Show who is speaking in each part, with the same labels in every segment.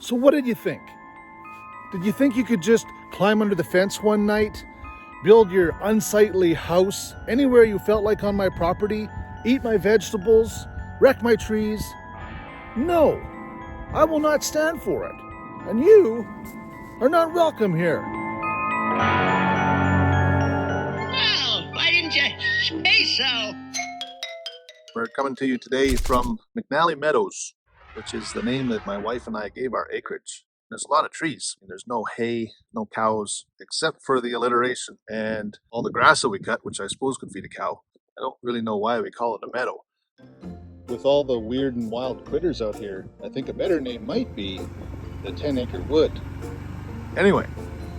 Speaker 1: So what did you think? Did you think you could just climb under the fence one night, build your unsightly house anywhere you felt like on my property, eat my vegetables, wreck my trees? No, I will not stand for it. And you are not welcome here.
Speaker 2: Well, why didn't you say so?
Speaker 3: We're coming to you today from McNally Meadows, which is the name that my wife and I gave our acreage. There's a lot of trees. There's no hay, no cows, except for the alliteration and all the grass that we cut, which I suppose could feed a cow. I don't really know why we call it a meadow. With all the weird and wild critters out here, I think a better name might be the 10-acre wood. Anyway,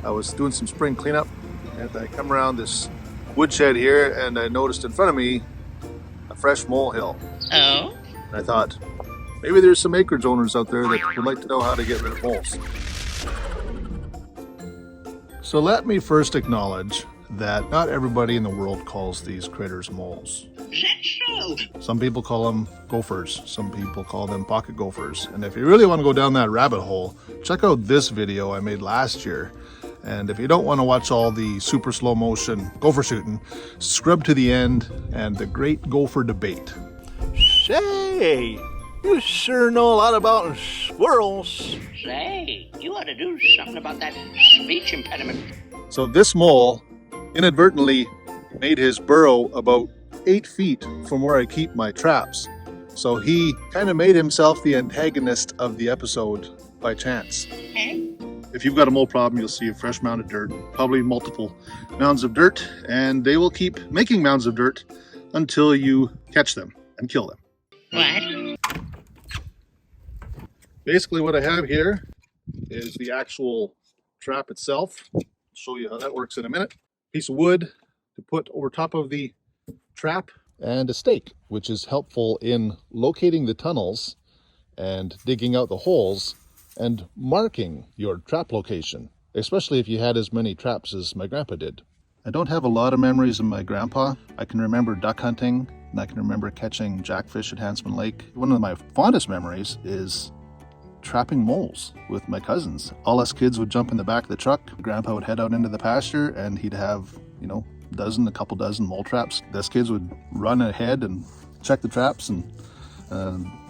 Speaker 3: I was doing some spring cleanup, and I come around this woodshed here, and I noticed in front of me a fresh molehill.
Speaker 2: Oh?
Speaker 3: And I thought, maybe there's some acreage owners out there that would like to know how to get rid of moles. So let me first acknowledge that not everybody in the world calls these critters moles.
Speaker 2: Is that so?
Speaker 3: Some people call them gophers, some people call them pocket gophers. And if you really want to go down that rabbit hole, check out this video I made last year. And if you don't want to watch all the super slow motion gopher shooting, scrub to the end and the great gopher debate.
Speaker 1: Say, you sure know a lot about squirrels.
Speaker 2: Say, you ought to do something about that speech impediment.
Speaker 3: So this mole inadvertently made his burrow about 8 feet from where I keep my traps. So he kind of made himself the antagonist of the episode by chance.
Speaker 2: Eh?
Speaker 3: If you've got a mole problem, you'll see a fresh mound of dirt, probably multiple mounds of dirt, and they will keep making mounds of dirt until you catch them and kill them.
Speaker 2: What?
Speaker 3: Basically what I have here is the actual trap itself. I'll show you how that works in a minute. Piece of wood to put over top of the trap, and a stake, which is helpful in locating the tunnels and digging out the holes and marking your trap location, especially if you had as many traps as my grandpa did. I don't have a lot of memories of my grandpa. I can remember duck hunting, and I can remember catching jackfish at Handsman Lake. One of my fondest memories is trapping moles with my cousins. All us kids would jump in the back of the truck. Grandpa would head out into the pasture, and he'd have, a couple dozen mole traps. Us kids would run ahead and check the traps and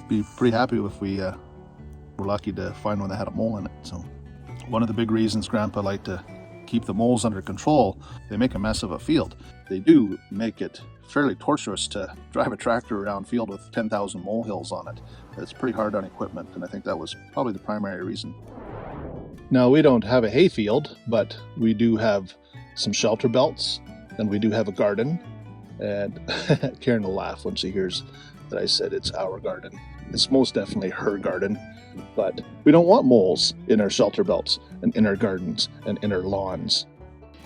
Speaker 3: be pretty happy if we were lucky to find one that had a mole in it. So one of the big reasons Grandpa liked to keep the moles under control, they make a mess of a field. They do make it fairly torturous to drive a tractor around field with 10,000 molehills on it. It's pretty hard on equipment, and I think that was probably the primary reason. Now, we don't have a hay field, but we do have some shelter belts, and we do have a garden. And Karen will laugh when she hears that I said it's our garden. It's most definitely her garden, but we don't want moles in our shelter belts and in our gardens and in our lawns.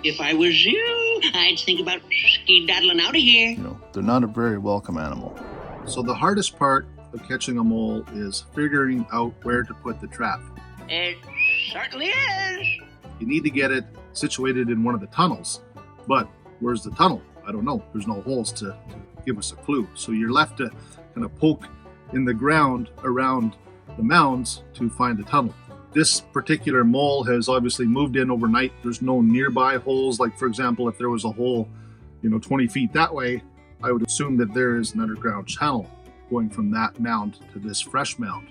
Speaker 2: If I was you, I'd think about skedaddling out of here.
Speaker 3: They're not a very welcome animal. So the hardest part of catching a mole is figuring out where to put the trap.
Speaker 2: It certainly is.
Speaker 3: You need to get it situated in one of the tunnels, but where's the tunnel? I don't know. There's no holes to give us a clue. So you're left to kind of poke in the ground around the mounds to find the tunnel. This particular mole has obviously moved in overnight. There's no nearby holes. Like, for example, if there was a hole, 20 feet that way, I would assume that there is an underground channel going from that mound to this fresh mound.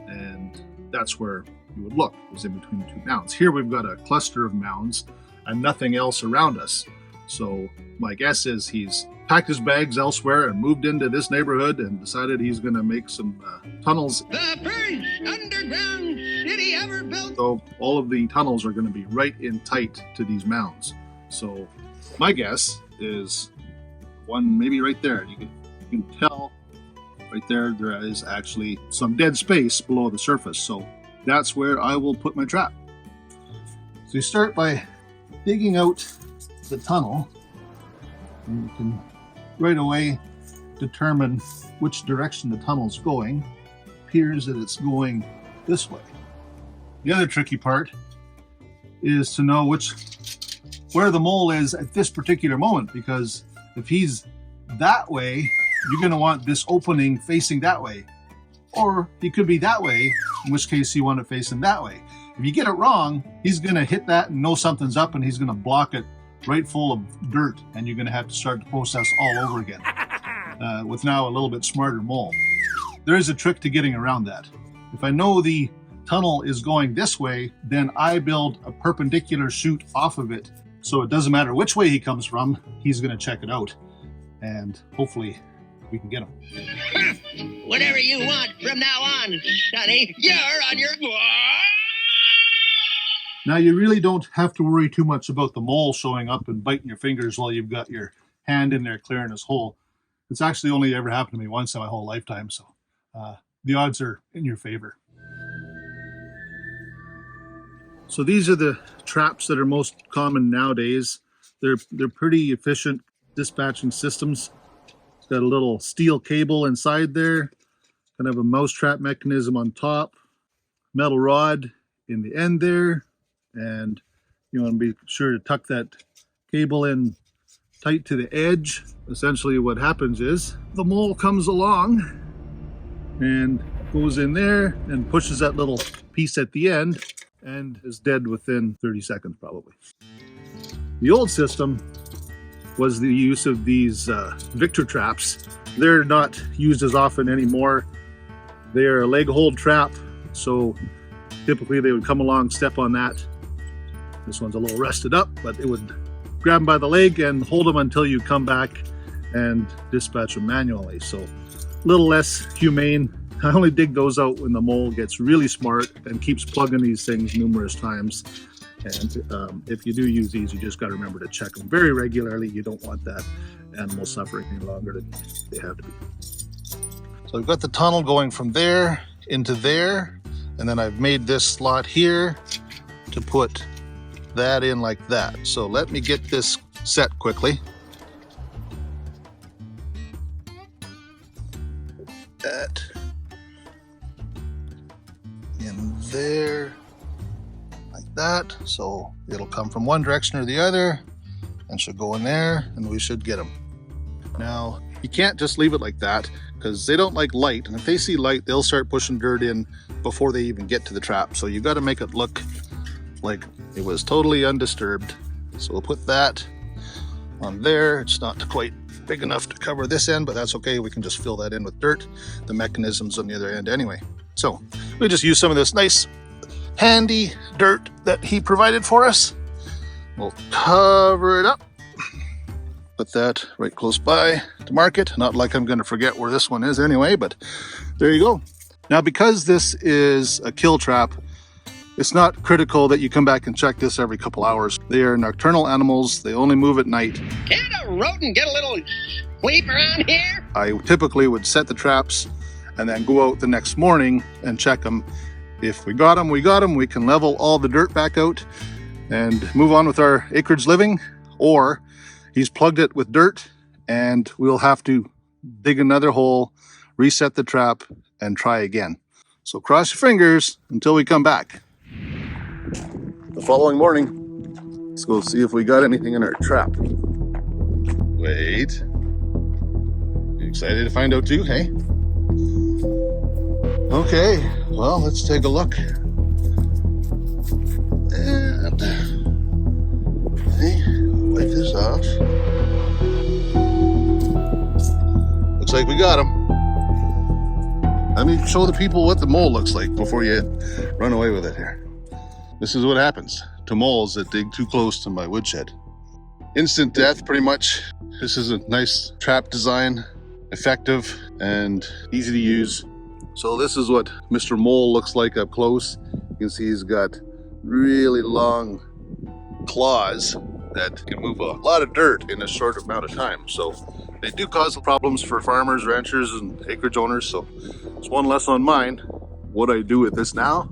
Speaker 3: And that's where you would look, is in between the two mounds. Here we've got a cluster of mounds and nothing else around us. So my guess is he's packed his bags elsewhere and moved into this neighborhood and decided he's going to make some tunnels.
Speaker 2: The first underground city ever built.
Speaker 3: So all of the tunnels are going to be right in tight to these mounds. So my guess is one maybe right there. You can tell right there is actually some dead space below the surface. So that's where I will put my trap. So you start by digging out the tunnel, and you can right away determine which direction the tunnel's going. It appears that it's going this way. The other tricky part is to know where the mole is at this particular moment, because if he's that way, you're going to want this opening facing that way. or he could be that way, in which case you want to face him that way. If you get it wrong, he's going to hit that and know something's up, and he's going to block it right full of dirt, and you're going to have to start the process all over again with now a little bit smarter mole. There is a trick to getting around that. If I know the tunnel is going this way, then I build a perpendicular chute off of it, so it doesn't matter which way he comes from, he's going to check it out, and hopefully we can get him.
Speaker 2: Whatever you want from now on, Sonny, you're on your...
Speaker 3: Now, you really don't have to worry too much about the mole showing up and biting your fingers while you've got your hand in there clearing his hole. It's actually only ever happened to me once in my whole lifetime, so the odds are in your favor. So these are the traps that are most common nowadays. They're pretty efficient dispatching systems. It's got a little steel cable inside there, kind of a mousetrap mechanism on top, metal rod in the end there, and you want to be sure to tuck that cable in tight to the edge. Essentially what happens is the mole comes along and goes in there and pushes that little piece at the end and is dead within 30 seconds probably. The old system was the use of these Victor traps. They're not used as often anymore. They're a leg hold trap, so typically they would come along, step on that. This one's a little rusted up, but it would grab them by the leg and hold them until you come back and dispatch them manually. So a little less humane. I only dig those out when the mole gets really smart and keeps plugging these things numerous times. And if you do use these, you just got to remember to check them very regularly. You don't want that animal suffering any longer than they have to be. So I've got the tunnel going from there into there, and then I've made this slot here to put that in like that. So let me get this set quickly. That in there like that, so it'll come from one direction or the other and should go in there, and we should get them. Now you can't just leave it like that because they don't like light, and if they see light they'll start pushing dirt in before they even get to the trap. So you got to make it look like it was totally undisturbed. So we'll put that on there. It's not quite big enough to cover this end, but that's okay. We can just fill that in with dirt. The mechanism's on the other end anyway. So we just use some of this nice handy dirt that he provided for us. We'll cover it up. Put that right close by to mark it. Not like I'm going to forget where this one is anyway, but there you go. Now, because this is a kill trap, it's not critical that you come back and check this every couple hours. They are nocturnal animals. They only move at night.
Speaker 2: Can't a rodent get a little sleep around here?
Speaker 3: I typically would set the traps and then go out the next morning and check them. If we got them, we got them. We can level all the dirt back out and move on with our acreage living, or he's plugged it with dirt and we'll have to dig another hole, reset the trap, and try again. So cross your fingers until we come back. The following morning, let's go see if we got anything in our trap. Wait. You excited to find out too, hey? Okay, well, let's take a look. And hey, wipe this off. Looks like we got them. Let me show the people what the mole looks like before you run away with it here. This is what happens to moles that dig too close to my woodshed. Instant death, pretty much. This is a nice trap design, effective and easy to use. So this is what Mr. Mole looks like up close. You can see he's got really long claws that can move a lot of dirt in a short amount of time. So they do cause problems for farmers, ranchers, and acreage owners. So it's one less on mine. What I do with this now?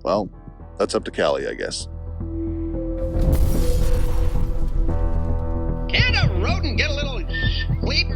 Speaker 3: Well, that's up to Callie, I guess.
Speaker 2: Can't a rodent get a little sleep